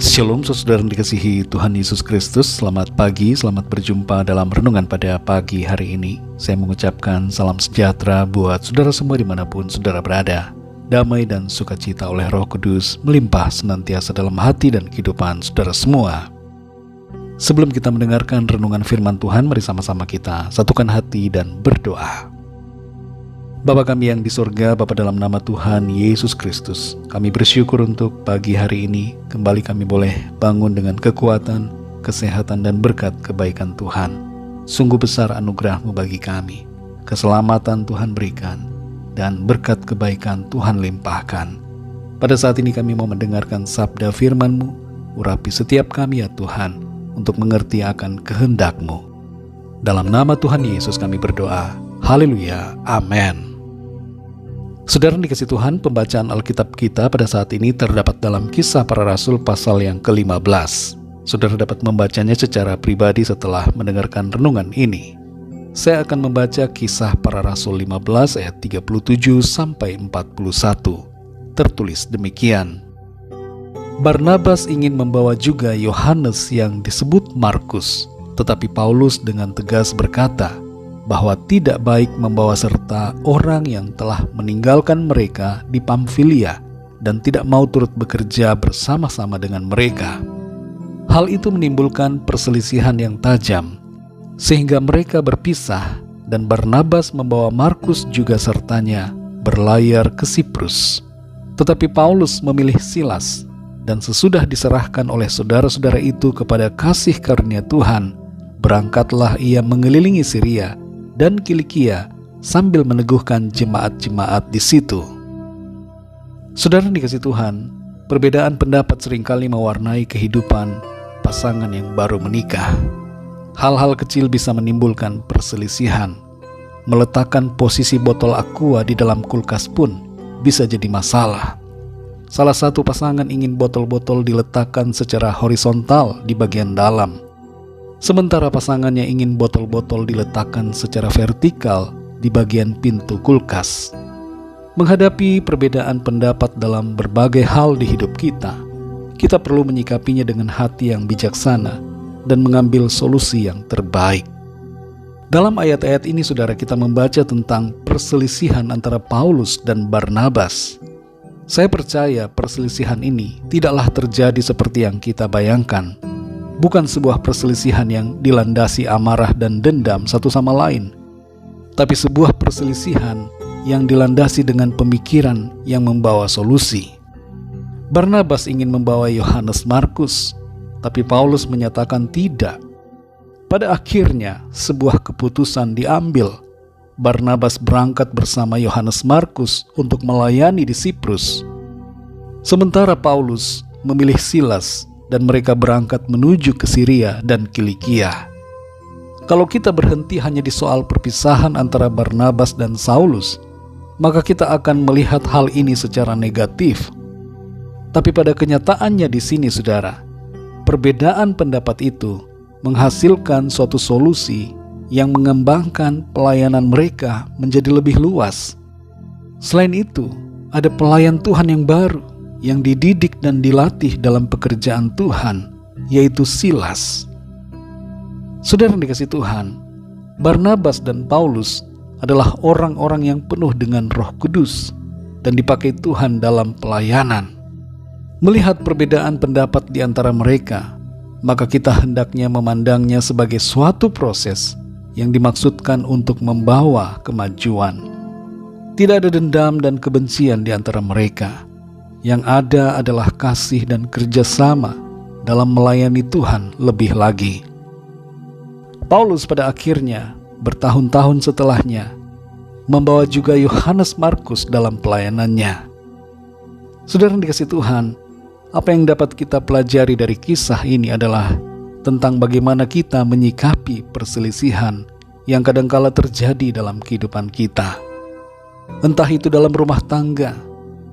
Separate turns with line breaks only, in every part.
Shalom saudara yang dikasihi Tuhan Yesus Kristus. Selamat pagi, selamat berjumpa dalam renungan pada pagi hari ini. Saya mengucapkan salam sejahtera buat saudara semua dimanapun saudara berada. Damai dan sukacita oleh Roh Kudus melimpah senantiasa dalam hati dan kehidupan saudara semua. Sebelum kita mendengarkan renungan firman Tuhan, mari sama-sama kita satukan hati dan berdoa. Bapa kami yang di surga, Bapa dalam nama Tuhan Yesus Kristus, kami bersyukur untuk pagi hari ini. Kembali kami boleh bangun dengan kekuatan, kesehatan dan berkat kebaikan Tuhan. Sungguh besar anugerah-Mu bagi kami. Keselamatan Tuhan berikan dan berkat kebaikan Tuhan limpahkan. Pada saat ini kami mau mendengarkan sabda firman-Mu. Urapi setiap kami ya Tuhan, untuk mengerti akan kehendak-Mu. Dalam nama Tuhan Yesus kami berdoa. Haleluya, amin. Saudara dikasih Tuhan, pembacaan Alkitab kita pada saat ini terdapat dalam Kisah Para Rasul pasal yang ke-15. Saudara dapat membacanya secara pribadi setelah mendengarkan renungan ini. Saya akan membaca Kisah Para Rasul 15 ayat 37 sampai 41. Tertulis demikian. Barnabas ingin membawa juga Yohanes yang disebut Markus, tetapi Paulus dengan tegas berkata bahwa tidak baik membawa serta orang yang telah meninggalkan mereka di Pamfilia dan tidak mau turut bekerja bersama-sama dengan mereka. Hal itu menimbulkan perselisihan yang tajam, sehingga mereka berpisah dan Barnabas membawa Markus juga sertanya berlayar ke Siprus. Tetapi Paulus memilih Silas, dan sesudah diserahkan oleh saudara-saudara itu kepada kasih karunia Tuhan, berangkatlah ia mengelilingi Syria dan Kilikia sambil meneguhkan jemaat-jemaat di situ. Saudara dikasih Tuhan, perbedaan pendapat seringkali mewarnai kehidupan pasangan yang baru menikah. Hal-hal kecil bisa menimbulkan perselisihan. Meletakkan posisi botol aqua di dalam kulkas pun bisa jadi masalah. Salah satu pasangan ingin botol-botol diletakkan secara horizontal di bagian dalam, sementara pasangannya ingin botol-botol diletakkan secara vertikal di bagian pintu kulkas. Menghadapi perbedaan pendapat dalam berbagai hal di hidup kita, kita perlu menyikapinya dengan hati yang bijaksana dan mengambil solusi yang terbaik. Dalam ayat-ayat ini, saudara, kita membaca tentang perselisihan antara Paulus dan Barnabas. Saya percaya perselisihan ini tidaklah terjadi seperti yang kita bayangkan. Bukan sebuah perselisihan yang dilandasi amarah dan dendam satu sama lain, tapi sebuah perselisihan yang dilandasi dengan pemikiran yang membawa solusi. Barnabas ingin membawa Yohanes Markus, tapi Paulus menyatakan tidak. Pada akhirnya, sebuah keputusan diambil. Barnabas berangkat bersama Yohanes Markus untuk melayani di Siprus, sementara Paulus memilih Silas dan mereka berangkat menuju ke Syria dan Kilikia. Kalau kita berhenti hanya di soal perpisahan antara Barnabas dan Saulus, maka kita akan melihat hal ini secara negatif. Tapi pada kenyataannya di sini, saudara, perbedaan pendapat itu menghasilkan suatu solusi yang mengembangkan pelayanan mereka menjadi lebih luas. Selain itu, ada pelayan Tuhan yang baru yang dididik dan dilatih dalam pekerjaan Tuhan, yaitu Silas. Saudara yang dikasih Tuhan, Barnabas dan Paulus adalah orang-orang yang penuh dengan Roh Kudus dan dipakai Tuhan dalam pelayanan. Melihat perbedaan pendapat di antara mereka, maka kita hendaknya memandangnya sebagai suatu proses yang dimaksudkan untuk membawa kemajuan. Tidak ada dendam dan kebencian di antara mereka. Yang ada adalah kasih dan kerjasama dalam melayani Tuhan lebih lagi. Paulus pada akhirnya, bertahun-tahun setelahnya, membawa juga Yohanes Markus dalam pelayanannya. Saudara yang dikasih Tuhan, apa yang dapat kita pelajari dari kisah ini adalah tentang bagaimana kita menyikapi perselisihan yang kadangkala terjadi dalam kehidupan kita. Entah itu dalam rumah tangga,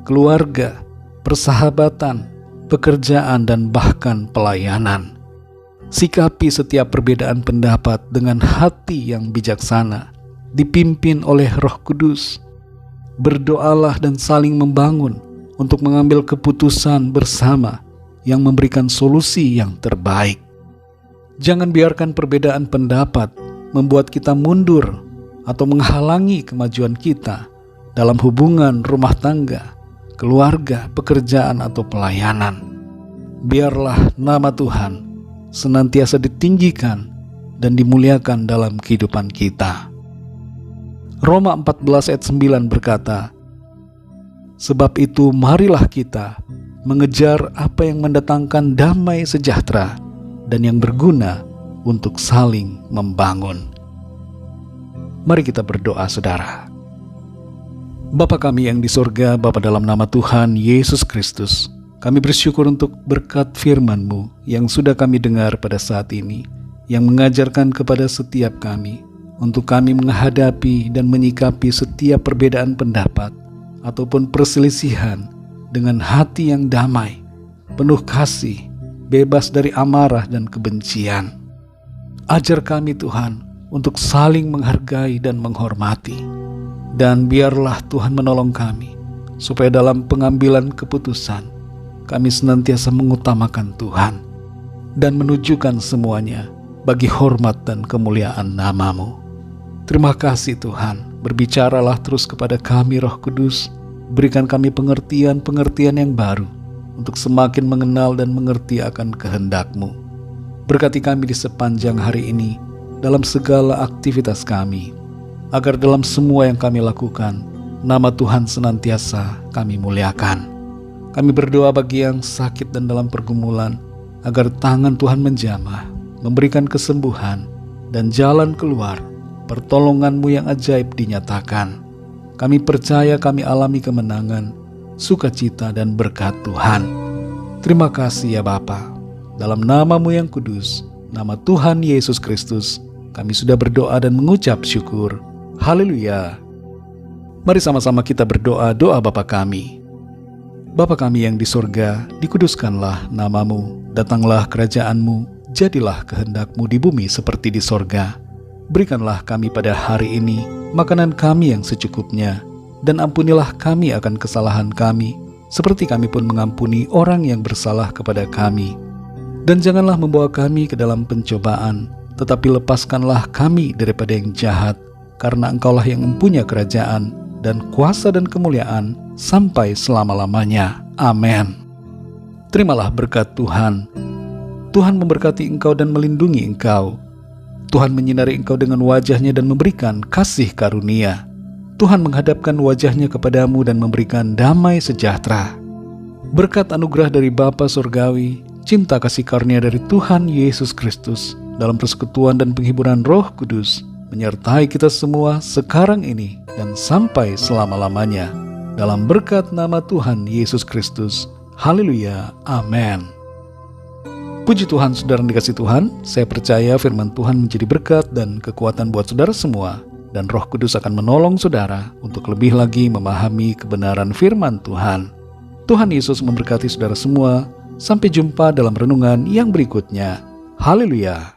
keluarga, persahabatan, pekerjaan, dan bahkan pelayanan. Sikapi setiap perbedaan pendapat dengan hati yang bijaksana, dipimpin oleh Roh Kudus. Berdoalah dan saling membangun untuk mengambil keputusan bersama yang memberikan solusi yang terbaik. Jangan biarkan perbedaan pendapat membuat kita mundur atau menghalangi kemajuan kita dalam hubungan rumah tangga, keluarga, pekerjaan, atau pelayanan. Biarlah nama Tuhan senantiasa ditinggikan dan dimuliakan dalam kehidupan kita. Roma 14 ayat 9 berkata, "Sebab itu marilah kita mengejar apa yang mendatangkan damai sejahtera dan yang berguna untuk saling membangun." Mari kita berdoa, saudara. Bapa kami yang di sorga, Bapa, dalam nama Tuhan Yesus Kristus, kami bersyukur untuk berkat firman-Mu yang sudah kami dengar pada saat ini, yang mengajarkan kepada setiap kami untuk kami menghadapi dan menyikapi setiap perbedaan pendapat ataupun perselisihan dengan hati yang damai, penuh kasih, bebas dari amarah dan kebencian. Ajar kami Tuhan untuk saling menghargai dan menghormati. Dan biarlah Tuhan menolong kami supaya dalam pengambilan keputusan kami senantiasa mengutamakan Tuhan dan menunjukkan semuanya bagi hormat dan kemuliaan nama-Mu. Terima kasih Tuhan, berbicaralah terus kepada kami Roh Kudus, berikan kami pengertian-pengertian yang baru untuk semakin mengenal dan mengerti akan kehendak-Mu. Berkati kami di sepanjang hari ini dalam segala aktivitas kami, agar dalam semua yang kami lakukan, nama Tuhan senantiasa kami muliakan. Kami berdoa bagi yang sakit dan dalam pergumulan, agar tangan Tuhan menjamah, memberikan kesembuhan dan jalan keluar, pertolongan-Mu yang ajaib dinyatakan. Kami percaya kami alami kemenangan, sukacita dan berkat Tuhan. Terima kasih ya Bapa. Dalam nama-Mu yang kudus, nama Tuhan Yesus Kristus, kami sudah berdoa dan mengucap syukur. Haleluya. Mari sama-sama kita berdoa doa Bapa kami. Bapa kami yang di sorga, dikuduskanlah nama-Mu, datanglah kerajaan-Mu, jadilah kehendak-Mu di bumi seperti di sorga. Berikanlah kami pada hari ini makanan kami yang secukupnya, dan ampunilah kami akan kesalahan kami, seperti kami pun mengampuni orang yang bersalah kepada kami. Dan janganlah membawa kami ke dalam pencobaan, tetapi lepaskanlah kami daripada yang jahat, karena Engkaulah yang mempunyai kerajaan dan kuasa dan kemuliaan sampai selama-lamanya. Amin. Terimalah berkat Tuhan. Tuhan memberkati engkau dan melindungi engkau. Tuhan menyinari engkau dengan wajah-Nya dan memberikan kasih karunia. Tuhan menghadapkan wajah-Nya kepadamu dan memberikan damai sejahtera. Berkat anugerah dari Bapa Surgawi, cinta kasih karunia dari Tuhan Yesus Kristus, dalam persekutuan dan penghiburan Roh Kudus, menyertai kita semua sekarang ini dan sampai selama-lamanya. Dalam berkat nama Tuhan Yesus Kristus. Haleluya. Amin. Puji Tuhan, saudara yang dikasihi Tuhan, saya percaya firman Tuhan menjadi berkat dan kekuatan buat saudara semua, dan Roh Kudus akan menolong saudara untuk lebih lagi memahami kebenaran firman Tuhan. Tuhan Yesus memberkati saudara semua. Sampai jumpa dalam renungan yang berikutnya. Haleluya.